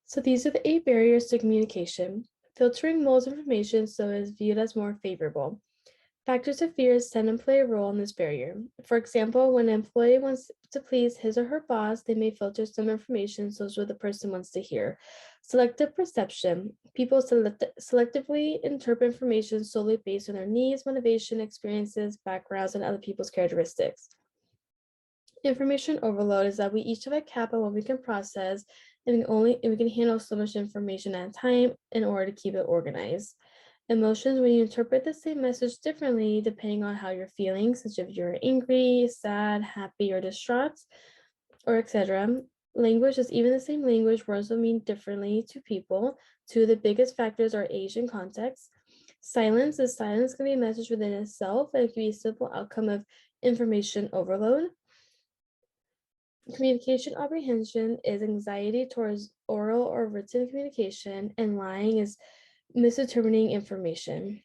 So these are the 8 barriers to communication. Filtering moles of information so it is viewed as more favorable. Factors of fears tend to play a role in this barrier. For example, when an employee wants to please his or her boss, they may filter some information so it's what the person wants to hear. Selective perception. People selectively interpret information solely based on their needs, motivation, experiences, backgrounds, and other people's characteristics. Information overload is that we each have a cap on what we can process, and we can handle so much information at a time in order to keep it organized. Emotions, when you interpret the same message differently depending on how you're feeling, such as if you're angry, sad, happy, or distraught, or etc. Language is even the same language, words will mean differently to people. Two of the biggest factors are age and context. Silence can be a message within itself, and it can be a simple outcome of information overload. Communication apprehension is anxiety towards oral or written communication, and lying is misinterpreting information.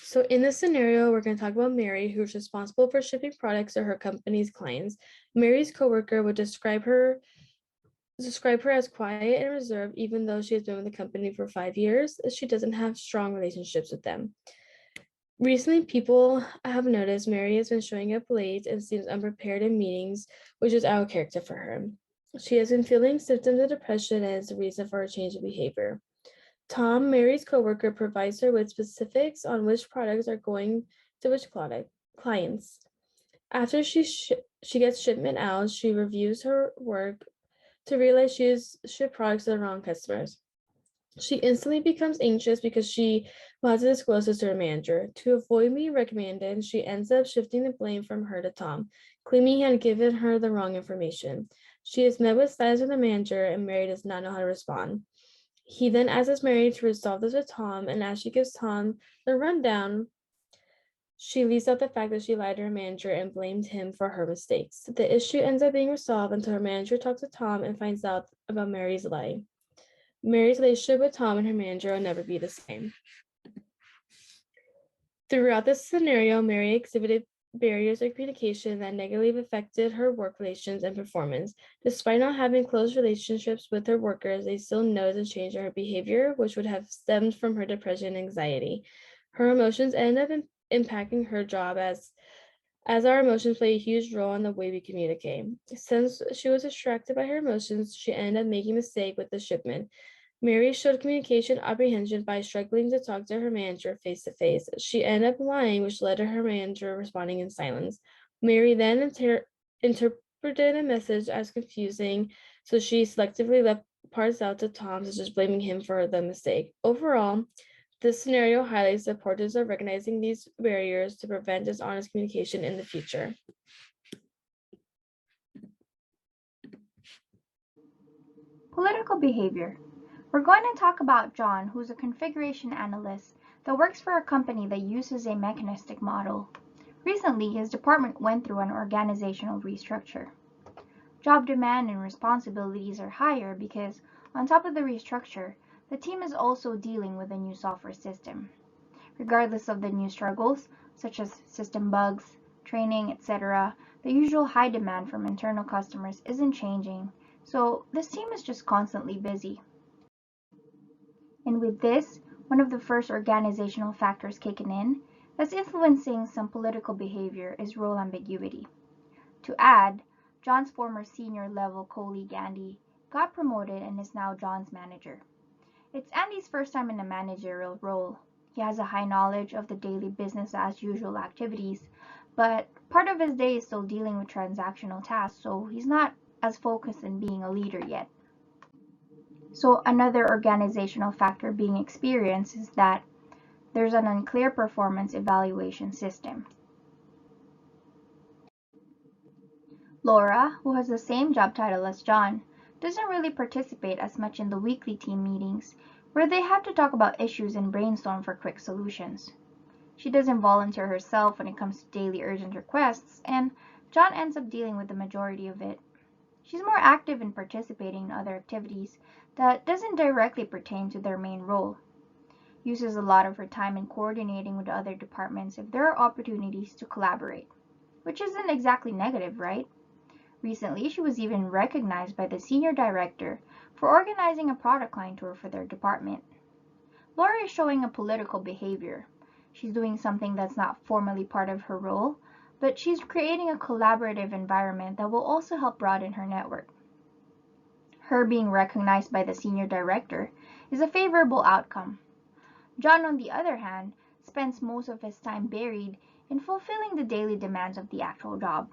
So in this scenario, we're going to talk about Mary, who's responsible for shipping products to her company's clients. Mary's coworker would describe her as quiet and reserved, even though she has been with the company for 5 years. She doesn't have strong relationships with them. Recently, people have noticed Mary has been showing up late and seems unprepared in meetings, which is out of character for her. She has been feeling symptoms of depression and is the reason for her change of behavior. Tom, Mary's coworker, provides her with specifics on which products are going to which clients. After she gets shipment out, she reviews her work to realize she has shipped products to the wrong customers. She instantly becomes anxious because she will have to disclose this to her manager. To avoid being reprimanded, she ends up shifting the blame from her to Tom, claiming he had given her the wrong information. She is met with silence from the manager, and Mary does not know how to respond. He then asks Mary to resolve this with Tom, and as she gives Tom the rundown, she leaves out the fact that she lied to her manager and blamed him for her mistakes. The issue ends up being resolved until her manager talks to Tom and finds out about Mary's lie. Mary's relationship with Tom and her manager will never be the same. Throughout this scenario, Mary exhibited barriers of communication that negatively affected her work relations and performance. Despite not having close relationships with her workers, they still noticed a change in her behavior, which would have stemmed from her depression and anxiety. Her emotions ended up impacting her job as our emotions play a huge role in the way we communicate. Since she was distracted by her emotions, she ended up making a mistake with the shipment. Mary showed communication apprehension by struggling to talk to her manager face to face. She ended up lying, which led to her manager responding in silence. Mary then interpreted a message as confusing, so she selectively left parts out to Tom, such as blaming him for the mistake. Overall, this scenario highlights the importance of recognizing these barriers to prevent dishonest communication in the future. Political behavior. We're going to talk about John, who's a configuration analyst that works for a company that uses a mechanistic model. Recently, his department went through an organizational restructure. Job demand and responsibilities are higher because, on top of the restructure, the team is also dealing with a new software system. Regardless of the new struggles, such as system bugs, training, etc., the usual high demand from internal customers isn't changing, so this team is just constantly busy. And with this, one of the first organizational factors kicking in that's influencing some political behavior is role ambiguity. To add, John's former senior level colleague Andy got promoted and is now John's manager. It's Andy's first time in a managerial role. He has a high knowledge of the daily business as usual activities, but part of his day is still dealing with transactional tasks, so he's not as focused in being a leader yet. So another organizational factor being experienced is that there's an unclear performance evaluation system. Laura, who has the same job title as John, doesn't really participate as much in the weekly team meetings where they have to talk about issues and brainstorm for quick solutions. She doesn't volunteer herself when it comes to daily urgent requests, and John ends up dealing with the majority of it. She's more active in participating in other activities that doesn't directly pertain to their main role. Uses a lot of her time in coordinating with other departments if there are opportunities to collaborate, which isn't exactly negative, right? Recently, she was even recognized by the senior director for organizing a product line tour for their department. Laura is showing a political behavior. She's doing something that's not formally part of her role, but she's creating a collaborative environment that will also help broaden her network. Her being recognized by the senior director is a favorable outcome. John, on the other hand, spends most of his time buried in fulfilling the daily demands of the actual job.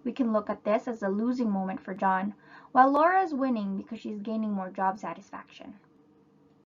We can look at this as a losing moment for John, while Laura is winning because she's gaining more job satisfaction.